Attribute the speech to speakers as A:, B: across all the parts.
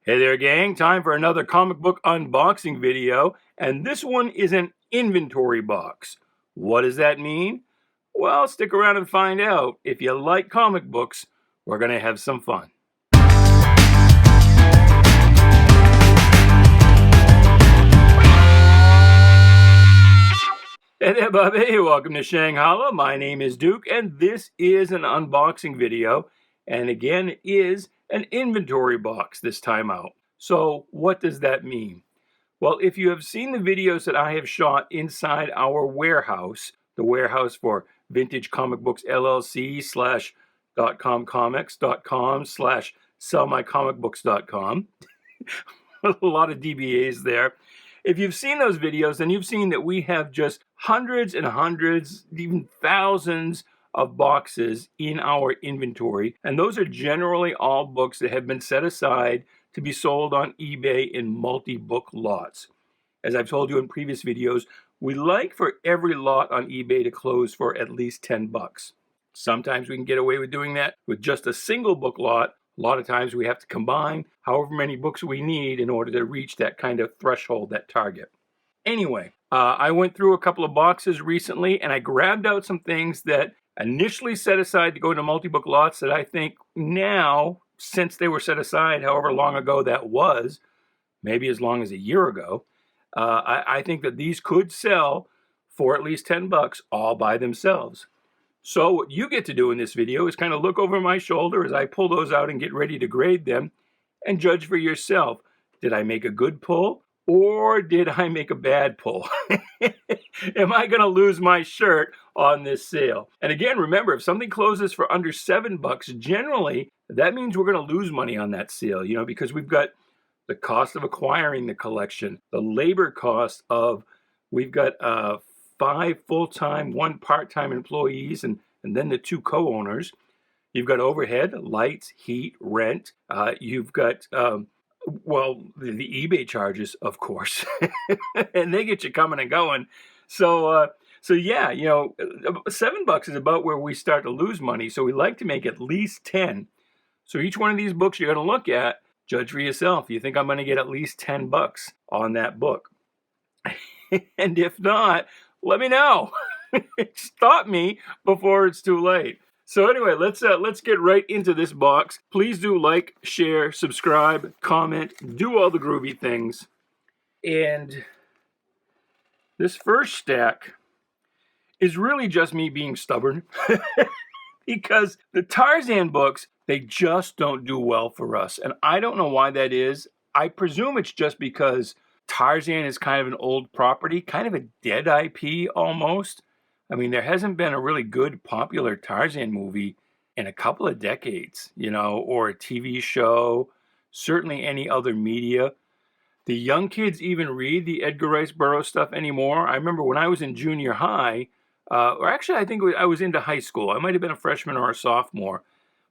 A: Hey there, gang. Time for another comic book unboxing video, and this one is an inventory box. What does that mean? Well, stick around and find out. If you like comic books, we're going to have some fun. Hey there, Bobby. Welcome to Shanghai. My name is Duke, and this is an unboxing video, and again, it is an inventory box this time out. So what does that mean? Well, if you have seen the videos that I have shot inside our warehouse, the warehouse for Vintage Comic Books LLC / DOTCOMCOMICS.com / sellmycomicbooks.com. A lot of DBAs there. If you've seen those videos, then you've seen that we have just hundreds and hundreds, even thousands of boxes in our inventory. And those are generally all books that have been set aside to be sold on eBay in multi-book lots. As I've told you in previous videos, we like for every lot on eBay to close for at least 10 bucks. Sometimes we can get away with doing that with just a single book lot. A lot of times we have to combine however many books we need in order to reach that kind of threshold, that target. Anyway, I went through a couple of boxes recently and I grabbed out some things that initially set aside to go into multi-book lots that I think now, since they were set aside however long ago that was, maybe as long as a year ago, I think that these could sell for at least 10 bucks all by themselves. So what you get to do in this video is kind of look over my shoulder as I pull those out and get ready to grade them and judge for yourself. Did I make a good pull or did I make a bad pull? Am I going to lose my shirt on this sale? And again, remember, if something closes for under 7 bucks, generally that means we're going to lose money on that sale, because we've got the cost of acquiring the collection, the labor cost of, we've got 5 full-time, 1 part-time employees, and then the 2 co-owners. You've got overhead, lights, heat, rent. You've got, the eBay charges, of course, and they get you coming and going. So yeah, 7 bucks is about where we start to lose money. So we like to make at least 10. So each one of these books you're going to look at, judge for yourself. You think I'm going to get at least 10 bucks on that book? And if not, let me know. Stop me before it's too late. So anyway, let's get right into this box. Please do like, share, subscribe, comment, do all the groovy things. And this first stack is really just me being stubborn because the Tarzan books, they just don't do well for us. And I don't know why that is. I presume it's just because Tarzan is kind of an old property, kind of a dead IP almost. I mean, there hasn't been a really good popular Tarzan movie in a couple of decades, or a TV show, certainly any other media. The young kids even read the Edgar Rice Burroughs stuff anymore. I remember when I was in junior high, or actually I think I was into high school. I might have been a freshman or a sophomore,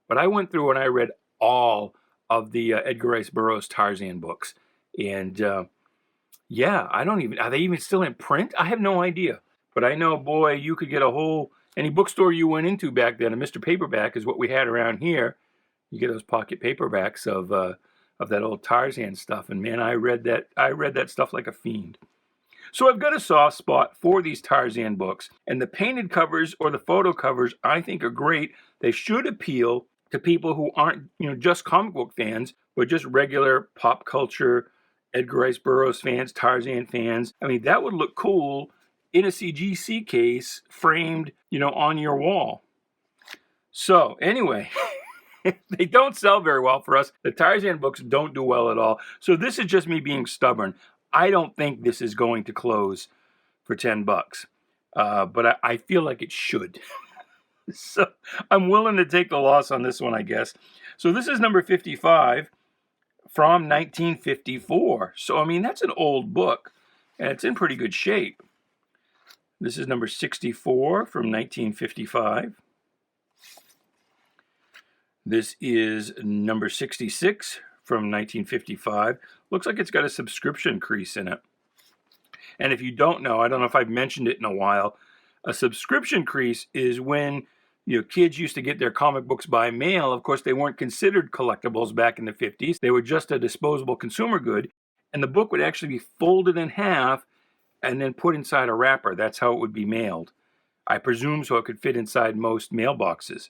A: but I went through and I read all of the Edgar Rice Burroughs Tarzan books. And yeah, are they even still in print? I have no idea. But I know, boy, you could get any bookstore you went into back then, a Mr. Paperback is what we had around here. You get those pocket paperbacks of that old Tarzan stuff. And man, I read that stuff like a fiend. So I've got a soft spot for these Tarzan books. And the painted covers or the photo covers I think are great. They should appeal to people who aren't, just comic book fans, but just regular pop culture Edgar Rice Burroughs fans, Tarzan fans. I mean, that would look cool in a CGC case framed, on your wall. So anyway, they don't sell very well for us. The Tarzan books don't do well at all. So this is just me being stubborn. I don't think this is going to close for 10 bucks, but I feel like it should. So I'm willing to take the loss on this one, I guess. So this is number 55. From 1954. So, I mean, that's an old book, and it's in pretty good shape. This is number 64 from 1955. This is number 66 from 1955. Looks like it's got a subscription crease in it. And if you don't know, I don't know if I've mentioned it in a while, a subscription crease is when Kids used to get their comic books by mail. Of course, they weren't considered collectibles back in the 50s. They were just a disposable consumer good. And the book would actually be folded in half and then put inside a wrapper. That's how it would be mailed. I presume so it could fit inside most mailboxes.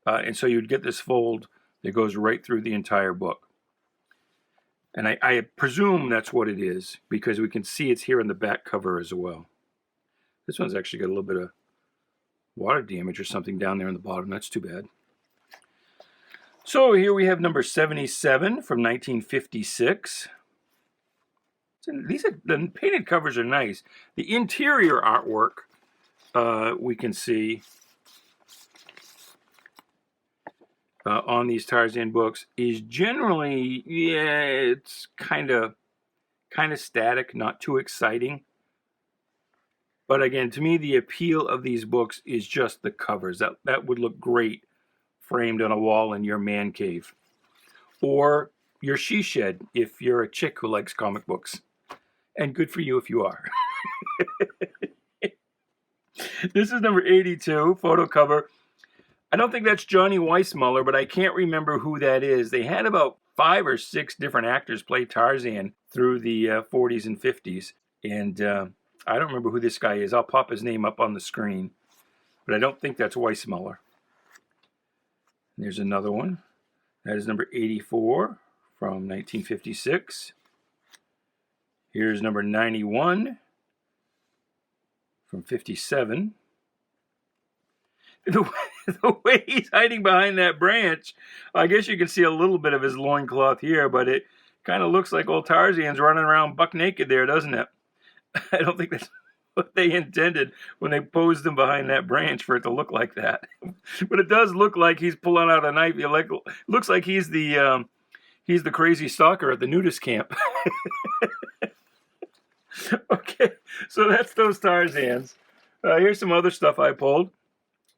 A: And so you'd get this fold that goes right through the entire book. And I presume that's what it is, because we can see it's here in the back cover as well. This one's actually got a little bit of water damage or something down there in the bottom. That's too bad. So here we have number 77 from 1956. The painted covers are nice. The interior artwork we can see on these Tarzan books is generally, it's kind of static, not too exciting. But again, to me, the appeal of these books is just the covers. That would look great framed on a wall in your man cave, or your she shed if you're a chick who likes comic books. And good for you if you are. This is number 82, photo cover. I don't think that's Johnny Weissmuller, but I can't remember who that is. They had about 5 or 6 different actors play Tarzan through the 40s and 50s. And I don't remember who this guy is. I'll pop his name up on the screen. But I don't think that's Weissmuller. There's another one. That is number 84 from 1956. Here's number 91 from 57. The way he's hiding behind that branch, I guess you can see a little bit of his loincloth here, but it kind of looks like old Tarzan's running around buck naked there, doesn't it? I don't think that's what they intended when they posed him behind that branch, for it to look like that. But it does look like he's pulling out a knife. Looks like he's the crazy stalker at the nudist camp. Okay, so that's those Tarzans. Here's some other stuff I pulled.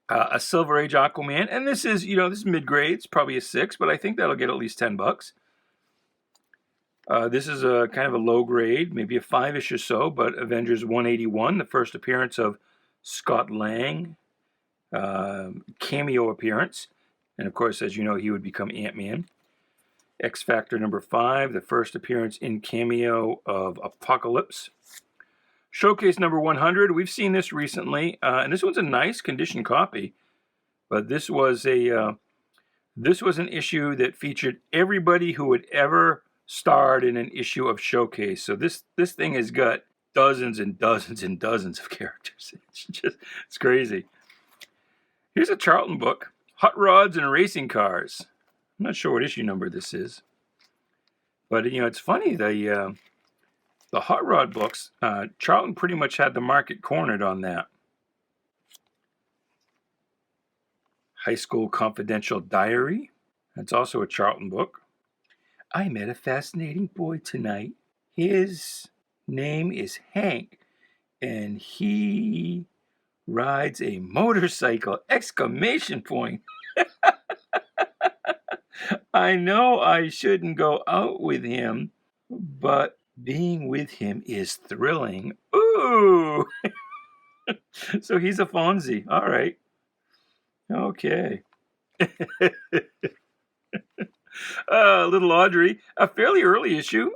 A: A Silver Age Aquaman, and this is mid-grade. It's probably a 6, but I think that'll get at least $10. This is a kind of a low grade, maybe a 5-ish or so, but Avengers 181, the first appearance of Scott Lang, cameo appearance, and of course, as you know, he would become Ant-Man. X Factor number 5, the first appearance in cameo of Apocalypse. Showcase number 100, we've seen this recently, and this one's a nice condition copy, but this was an issue that featured everybody who had ever starred in an issue of Showcase. So this thing has got dozens and dozens and dozens of characters. It's crazy. Here's a Charlton book, Hot Rods and Racing Cars. I'm not sure what issue number this is, but it's funny, the Hot Rod books, Charlton pretty much had the market cornered on that. High School Confidential Diary. That's also a Charlton book. I met a fascinating boy tonight. His name is Hank, and he rides a motorcycle! Exclamation point. I know I shouldn't go out with him, but being with him is thrilling. Ooh! So he's a Fonzie. All right. Okay. Little Audrey, a fairly early issue,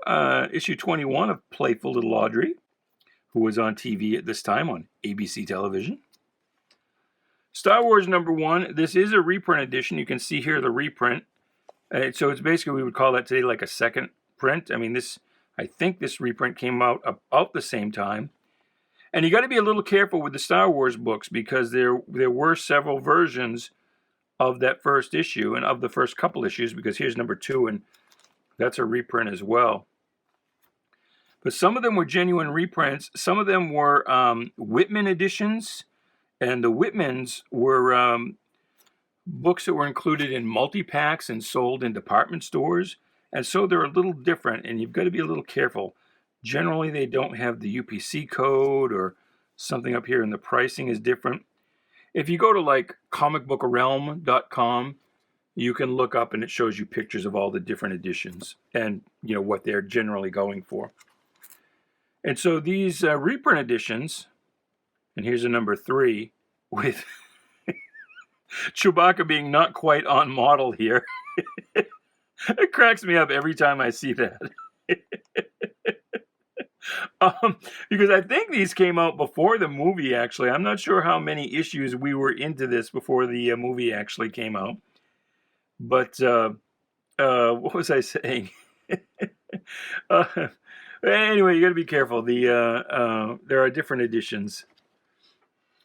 A: issue 21 of Playful Little Audrey, who was on TV at this time on ABC television. Star Wars number 1. This is a reprint edition. You can see here the reprint. So it's basically, we would call that today like a second print. I mean, I think this reprint came out about the same time. And you got to be a little careful with the Star Wars books, because there were several versions of that first issue and of the first couple issues, because here's number 2, and that's a reprint as well. But some of them were genuine reprints. Some of them were Whitman editions, and the Whitmans were books that were included in multi-packs and sold in department stores. And so they're a little different, and you've got to be a little careful. Generally, they don't have the UPC code or something up here, and the pricing is different. If you go to like comicbookrealm.com, you can look up and it shows you pictures of all the different editions and what they're generally going for. And so these reprint editions, and here's a number 3 with Chewbacca being not quite on model here. It cracks me up every time I see that. Because I think these came out before the movie, actually. I'm not sure how many issues we were into this before the movie actually came out. But what was I saying? Anyway, you got to be careful. There are different editions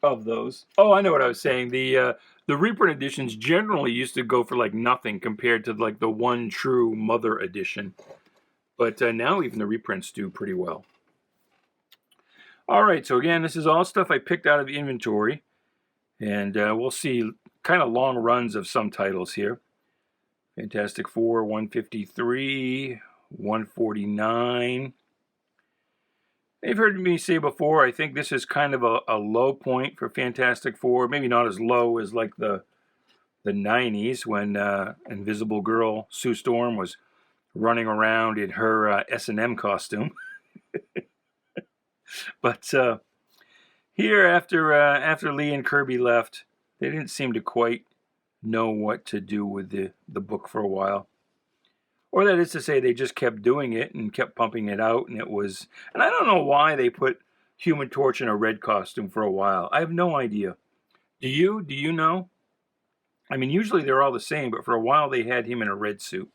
A: of those. Oh, I know what I was saying. The reprint editions generally used to go for like nothing compared to like the one true mother edition. But now even the reprints do pretty well. All right, so again, this is all stuff I picked out of inventory. And we'll see kind of long runs of some titles here. Fantastic Four, 153, 149. They've heard me say before, I think this is kind of a low point for Fantastic Four. Maybe not as low as like the 90s when Invisible Girl Sue Storm was running around in her S&M costume. But here, after Lee and Kirby left, they didn't seem to quite know what to do with the book for a while. Or that is to say, they just kept doing it and kept pumping it out, and it was... And I don't know why they put Human Torch in a red costume for a while. I have no idea. Do you? Do you know? I mean, usually they're all the same, but for a while they had him in a red suit.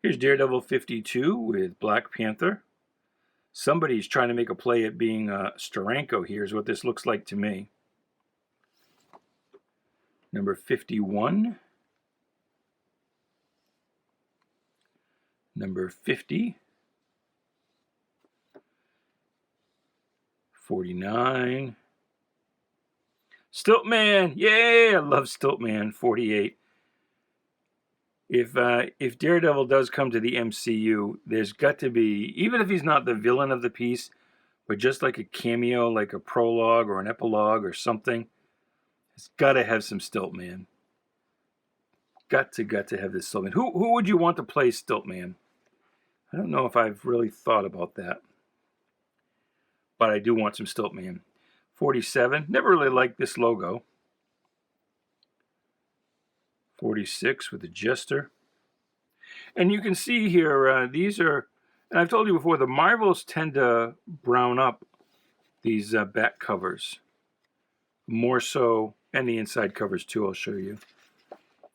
A: Here's Daredevil 52 with Black Panther. Somebody's trying to make a play at being Steranko here is what this looks like to me. Number 51. Number 50. 49. Stiltman! Yay! I love Stiltman. 48. If Daredevil does come to the MCU, there's got to be, even if he's not the villain of the piece, but just like a cameo, like a prologue or an epilogue or something, it's got to have some Stiltman. Got to have this Stiltman. Who would you want to play Stiltman? I don't know if I've really thought about that, but I do want some Stiltman. 47. Never really liked this logo. 46 with the Jester. And you can see here, these are, and I've told you before, the Marvels tend to brown up these back covers. More so, and the inside covers too, I'll show you.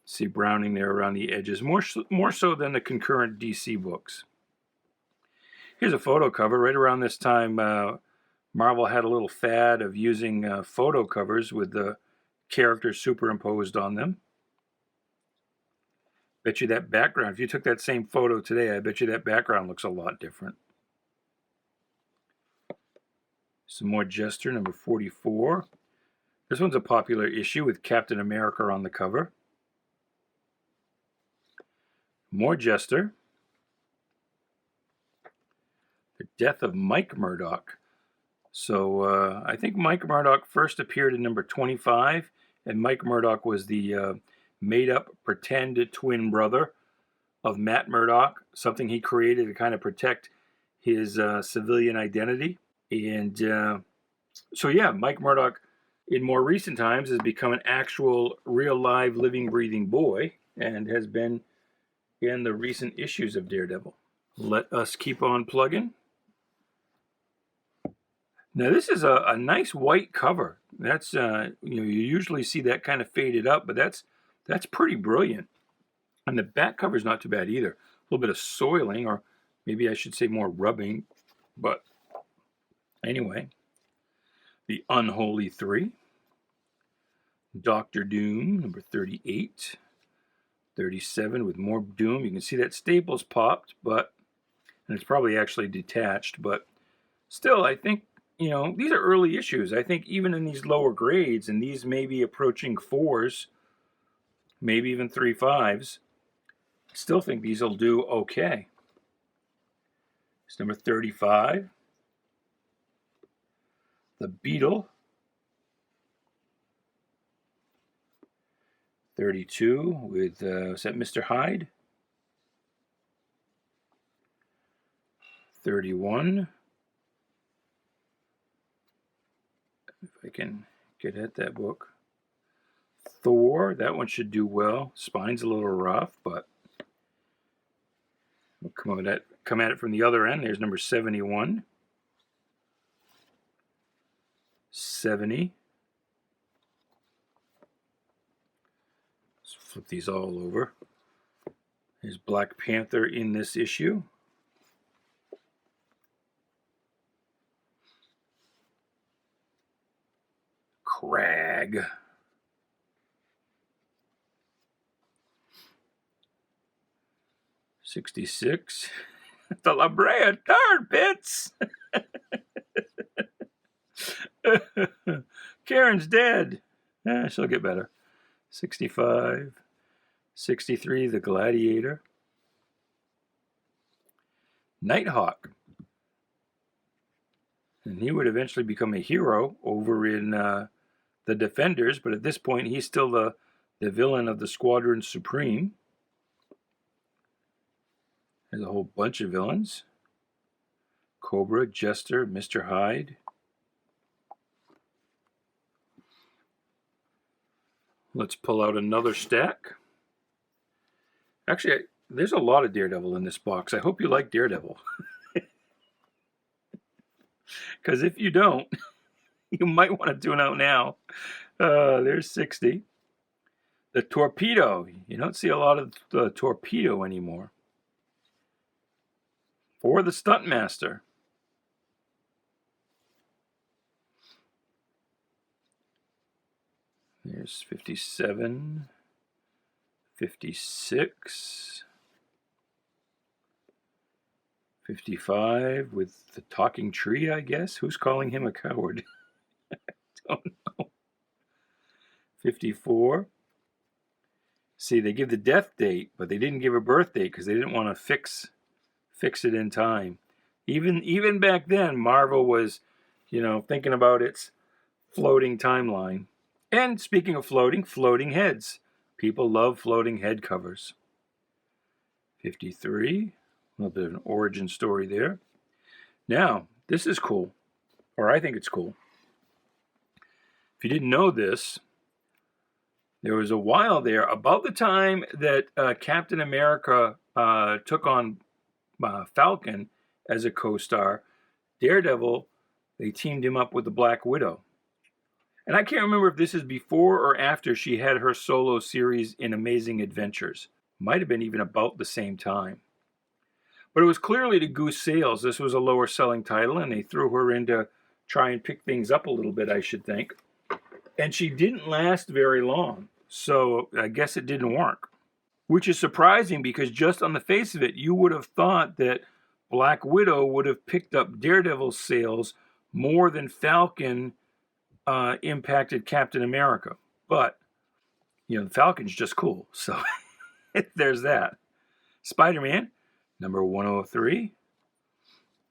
A: See browning there around the edges. More so than the concurrent DC books. Here's a photo cover. Right around this time, Marvel had a little fad of using photo covers with the characters superimposed on them. Bet you that background, if you took that same photo today, I bet you that background looks a lot different. Some more Jester, number 44. This one's a popular issue with Captain America on the cover. More Jester. The Death of Mike Murdock. So I think Mike Murdock first appeared in number 25, and Mike Murdock was the made-up pretend twin brother of Matt Murdock, something he created to kind of protect his civilian identity. And so yeah, Mike Murdock in more recent times has become an actual real live living breathing boy and has been in the recent issues of Daredevil. Let us keep on plugging. Now this is a nice white cover. That's you usually see that kind of faded up, but that's pretty brilliant. And the back cover is not too bad either. A little bit of soiling, or maybe I should say more rubbing, but anyway. The Unholy Three. Doctor Doom, number 38. 37 with more Doom. You can see that staples popped, but, and it's probably actually detached, but still, I think, these are early issues. I think even in these lower grades, and these may be approaching 4s, maybe even 3/5s, I still think these will do okay. It's number 35. The Beetle. 32 with, is that Mr. Hyde? 31. If I can get at that book. Thor, that one should do well. Spine's a little rough, but we'll come at it from the other end. There's number 71. 70. Let's flip these all over. There's Black Panther in this issue. Crag. '66. The La Brea Tar Pits. Karen's dead. She'll get better. 65. 63. The Gladiator. Nighthawk. And he would eventually become a hero over in the Defenders, but at this point he's still the villain of the Squadron Supreme. There's a whole bunch of villains. Cobra, Jester, Mr. Hyde. Let's pull out another stack. Actually, there's a lot of Daredevil in this box. I hope you like Daredevil. Because if you don't, you might want to tune out now. There's 60. The Torpedo. You don't see a lot of the Torpedo anymore. Or the Stuntmaster. There's 57. 56. 55 with the talking tree, I guess. Who's calling him a coward? I don't know. 54. See, they give the death date, but they didn't give a birth date because they didn't want to fix it in time. Even back then, Marvel was, thinking about its floating timeline. And speaking of floating heads. People love floating head covers. 53. A little bit of an origin story there. Now, this is cool. Or I think it's cool. If you didn't know this, there was a while there, about the time that Captain America took on Falcon as a co-star, Daredevil, they teamed him up with the Black Widow. And I can't remember if this is before or after she had her solo series in Amazing Adventures. Might have been even about the same time. But it was clearly to goose sales. This was a lower selling title, and they threw her in to try and pick things up a little bit, I should think. And she didn't last very long, so I guess it didn't work. Which is surprising because just on the face of it, you would have thought that Black Widow would have picked up Daredevil sales more than Falcon impacted Captain America. But, Falcon's just cool, so there's that. Spider-Man. Number 103.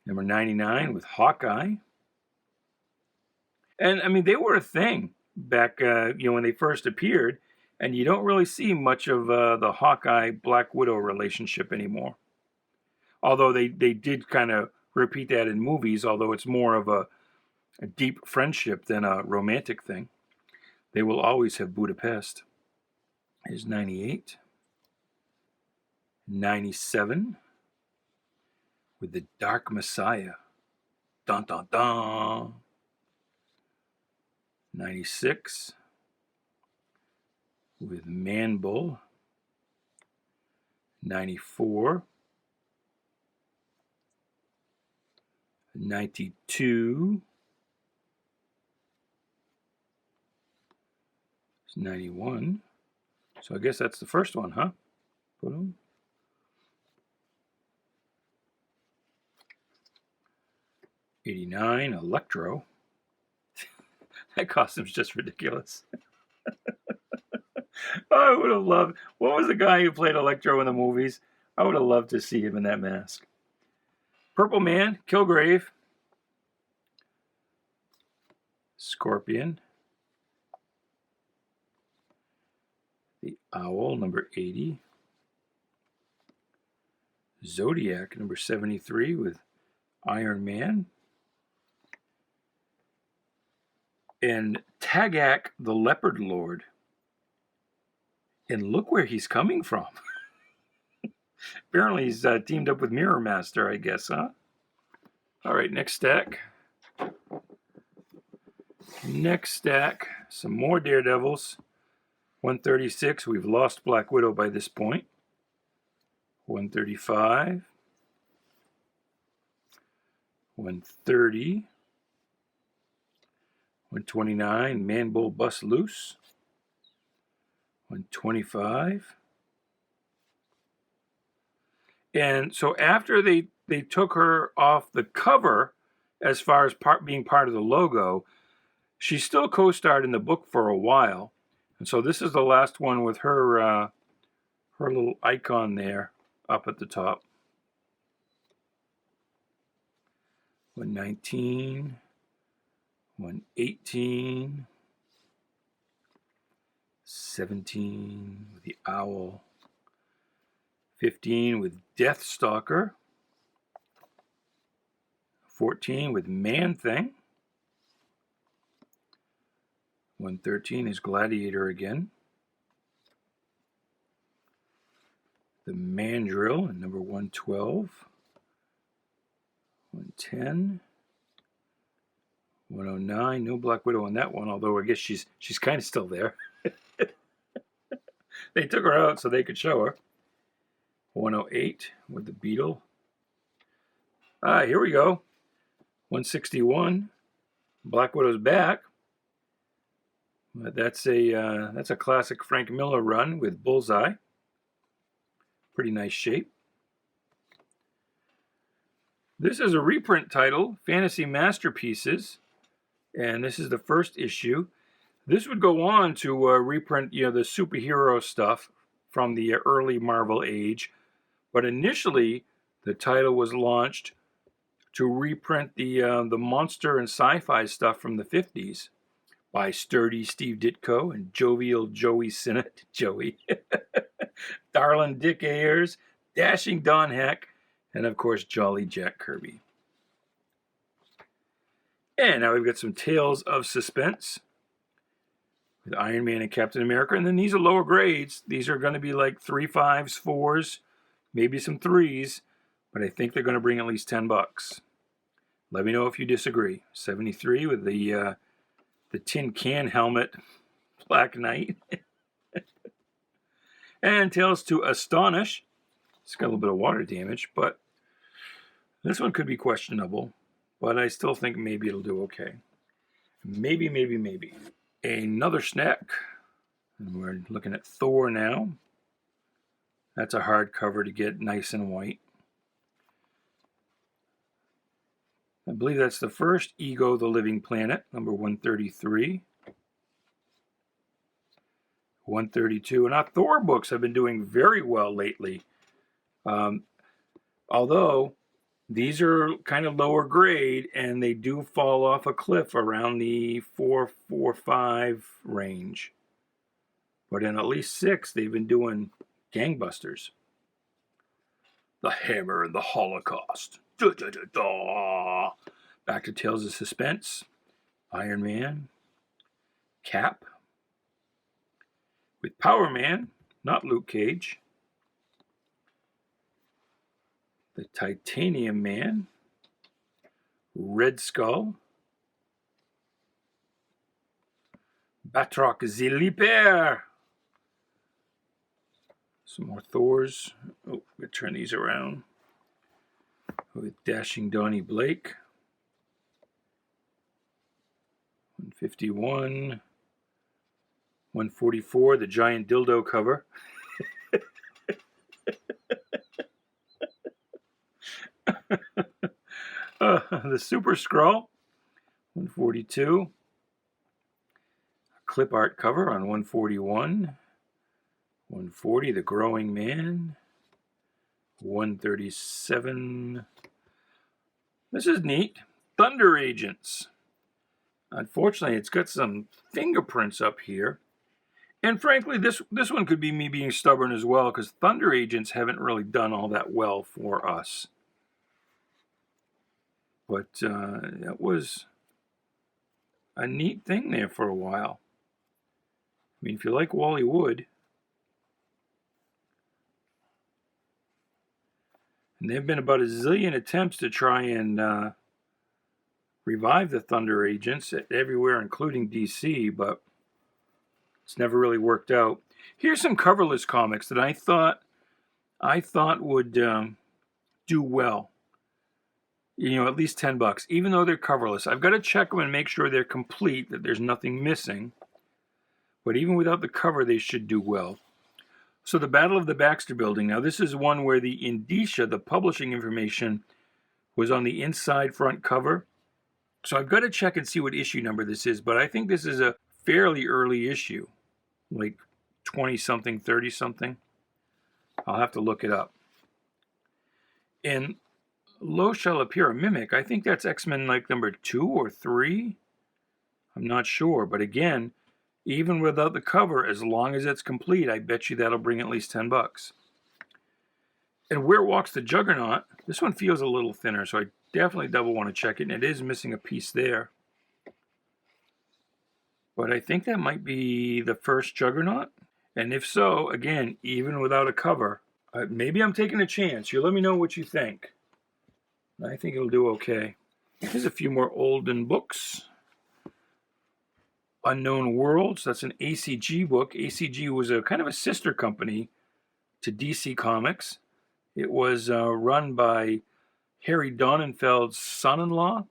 A: Number 99 with Hawkeye. And, they were a thing back, when they first appeared. And you don't really see much of the Hawkeye-Black Widow relationship anymore. Although they did kind of repeat that in movies, although it's more of a deep friendship than a romantic thing. They will always have Budapest. Here's 98. 97. With the Dark Messiah. Dun dun dun. 96. With Man Bull. 94. 92. 91. So I guess that's the first one, huh? Boom. 89, Electro. That costume's just ridiculous. I would have loved... What was the guy who played Electro in the movies? I would have loved to see him in that mask. Purple Man, Kilgrave. Scorpion. The Owl, number 80. Zodiac, number 73, with Iron Man. And Tagak, the Leopard Lord. And look where he's coming from. Apparently he's teamed up with Mirror Master, I guess, huh? All right, next stack. Next stack, some more Daredevils. 136, we've lost Black Widow by this point. 135. 130. 129, Man-Bull Bust Loose. 125. And so after they took her off the cover, as far as being part of the logo, she still co-starred in the book for a while. And so this is the last one with her her little icon there up at the top. 119, 118, 17 with the owl, 15 with Deathstalker, 14 with Man-Thing, 113 is Gladiator again, the Mandrill in number 112, 110, 109, no Black Widow on that one, although I guess she's kind of still there. They took her out so they could show her. 108 with the Beetle. Here we go. 161, Black Widow's back. That's a classic Frank Miller run with Bullseye. Pretty nice shape. This is a reprint title, Fantasy Masterpieces, and this is the first issue. This would go on to reprint, the superhero stuff from the early Marvel age, but initially the title was launched to reprint the monster and sci-fi stuff from the 50s by sturdy Steve Ditko and jovial Joey Sinnott, Joey, darling Dick Ayers, dashing Don Heck, and of course jolly Jack Kirby. And now we've got some Tales of Suspense with Iron Man and Captain America. And then these are lower grades. These are going to be like 3 5s, 4s, maybe some 3s. But I think they're going to bring at least $10. Let me know if you disagree. 73 with the tin can helmet, Black Knight. And Tales to Astonish. It's got a little bit of water damage, but this one could be questionable. But I still think maybe it'll do okay. Maybe. Another snack. And we're looking at Thor now. That's a hardcover to get nice and white. I believe that's the first Ego the Living Planet, number 133. 132. And our Thor books have been doing very well lately. Although these are kind of lower grade and they do fall off a cliff around the 4, 5 range. But in at least 6, they've been doing gangbusters. The Hammer and the Holocaust. Da, da, da, da. Back to Tales of Suspense. Iron Man. Cap. With Power Man, not Luke Cage. The Titanium Man. Red Skull. Batroc the Leaper. Some more Thors. Oh, we'll turn these around. With Dashing Donnie Blake. 151. 144, the giant dildo cover. The Super Skrull. 142. A clip art cover on 141. 140, The Growing Man. 137. This is neat. Thunder Agents. Unfortunately, it's got some fingerprints up here. And frankly, this one could be me being stubborn as well, because Thunder Agents haven't really done all that well for us. But that was a neat thing there for a while. I mean, if you like Wally Wood, And there have been about a zillion attempts to try and revive the Thunder Agents everywhere, including DC, but it's never really worked out. Here's some coverless comics that I thought would do well. You know, at least $10, even though they're coverless. I've got to check them and make sure they're complete, that there's nothing missing. But even without the cover, they should do well. So the Battle of the Baxter Building. Now, this is one where the indicia, the publishing information, was on the inside front cover. So I've got to check and see what issue number this is, but I think this is a fairly early issue, like 20-something, 30-something. I'll have to look it up. And Lo Shall Appear a Mimic. I think that's X-Men like number 2 or 3. I'm not sure, but again, even without the cover, as long as it's complete, I bet you that'll bring at least $10. And Where Walks the Juggernaut. This one feels a little thinner, so I definitely double want to check it, and it is missing a piece there. But I think that might be the first Juggernaut. And if so, again, even without a cover, maybe I'm taking a chance. You let me know what you think. I think it'll do okay. Here's a few more Olsen books. Unknown Worlds, that's an ACG book. ACG was a kind of a sister company to DC Comics. It was run by Harry Donenfeld's son-in-law.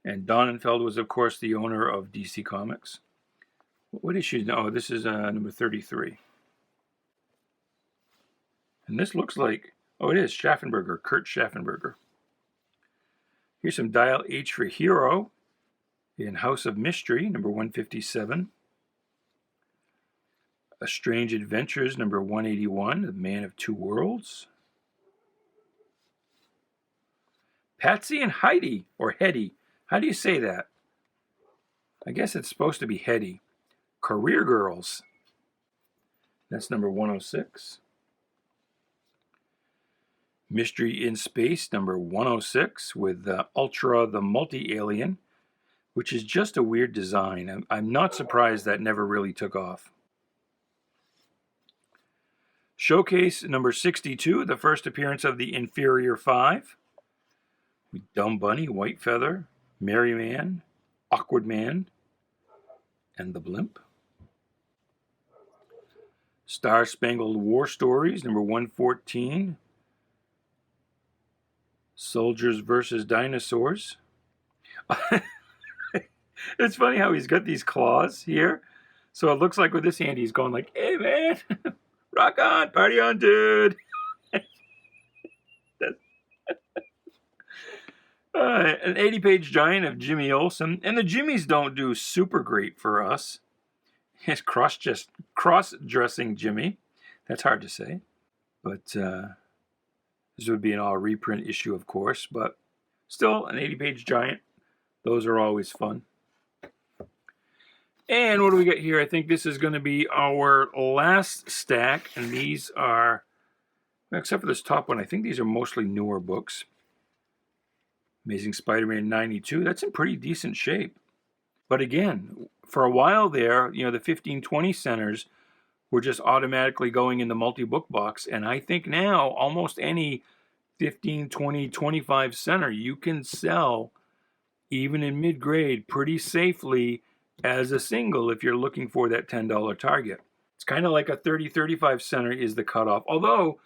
A: And Donenfeld was, of course, the owner of DC Comics. What issue? Oh, this is number 33. And this looks like, oh, it is Schaffenberger, Kurt Schaffenberger. Here's some Dial H for Hero in House of Mystery, number 157. A Strange Adventures, number 181, The Man of Two Worlds. Patsy and Hedy, or Hedy. How do you say that? I guess it's supposed to be Hedy. Career Girls. That's number 106. Mystery in Space, number 106, with Ultra the Multi-Alien, which is just a weird design. I'm not surprised that never really took off. Showcase number 62, the first appearance of the Inferior Five, with Dumb Bunny, White Feather, Merry Man, Awkward Man, and the Blimp. Star Spangled War Stories, number 114. Soldiers versus Dinosaurs. It's funny how he's got these claws here. So it looks like with this hand, he's going like, hey man, rock on, party on, dude. An 80-page giant of Jimmy Olsen. And the Jimmies don't do super great for us. His cross-dressing Jimmy. That's hard to say. But this would be an all reprint issue, of course. But still, an 80-page giant. Those are always fun. And what do we got here? I think this is going to be our last stack. And these are, except for this top one, I think these are mostly newer books. Amazing Spider-Man 92. That's in pretty decent shape. But again, for a while there, you know, the 15-20 centers were just automatically going in the multi-book box. And I think now almost any 15, 20, 25 center you can sell, even in mid-grade, pretty safely as a single if you're looking for that $10 target. It's kind of like a 30-35 center is the cutoff. Although,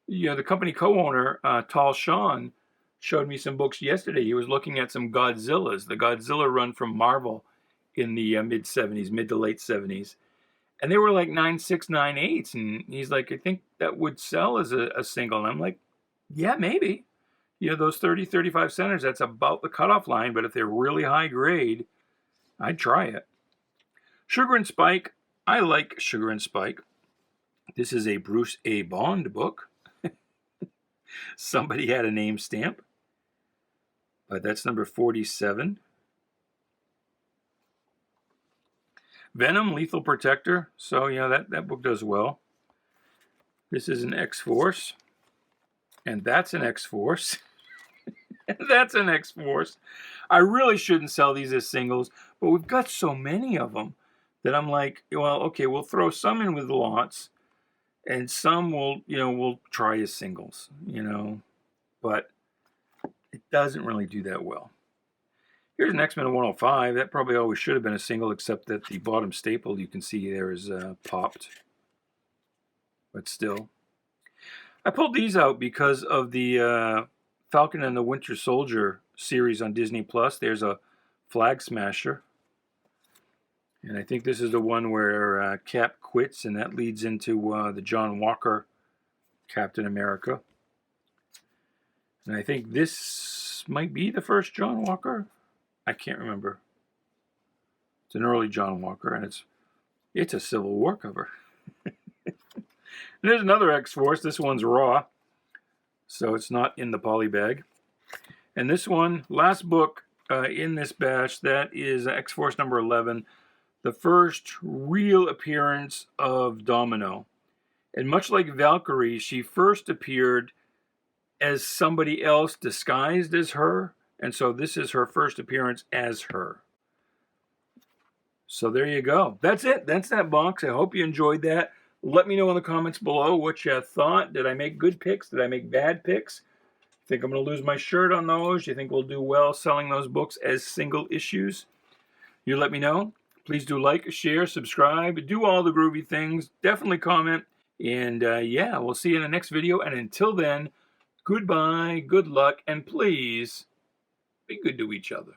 A: you know, the company co-owner, Tall Sean, showed me some books yesterday. He was looking at some Godzillas, the Godzilla run from Marvel in the mid-70s, mid to late 70s. And they were like 9.6, 9.8s. And he's like, I think that would sell as a single. And I'm like, yeah, maybe. You know, those 30, 35 centers, that's about the cutoff line. But if they're really high grade, I'd try it. Sugar and Spike. I like Sugar and Spike. This is a Bruce A. Bond book. Somebody had a name stamp. But that's number 47. Venom, Lethal Protector. So, you know, that book does well. This is an X-Force. And that's an X-Force. And that's an X-Force. I really shouldn't sell these as singles, but we've got so many of them that I'm like, well, okay, we'll throw some in with lots, and some we'll try as singles, you know. but it doesn't really do that well. Here's an X-Men 105. That probably always should have been a single, except that the bottom staple you can see there is popped. But still. I pulled these out because of the Falcon and the Winter Soldier series on Disney+. There's a Flag Smasher. And I think this is the one where Cap quits, and that leads into the John Walker Captain America. And I think this might be the first John Walker. I can't remember. It's an early John Walker, and it's a Civil War cover. And there's another X-Force. This one's raw, so it's not in the poly bag. And this one, last book in this batch, that is X-Force number 11, the first real appearance of Domino. And much like Valkyrie, she first appeared as somebody else disguised as her, and so this is her first appearance as her. So there you go. That's it. That's that box. I hope you enjoyed that. Let me know in the comments below what you thought. Did I make good picks? Did I make bad picks? Think I'm going to lose my shirt on those? You think we'll do well selling those books as single issues? You let me know. Please do like, share, subscribe, do all the groovy things. Definitely comment. And yeah, we'll see you in the next video. And until then, goodbye, good luck, and please be good to each other.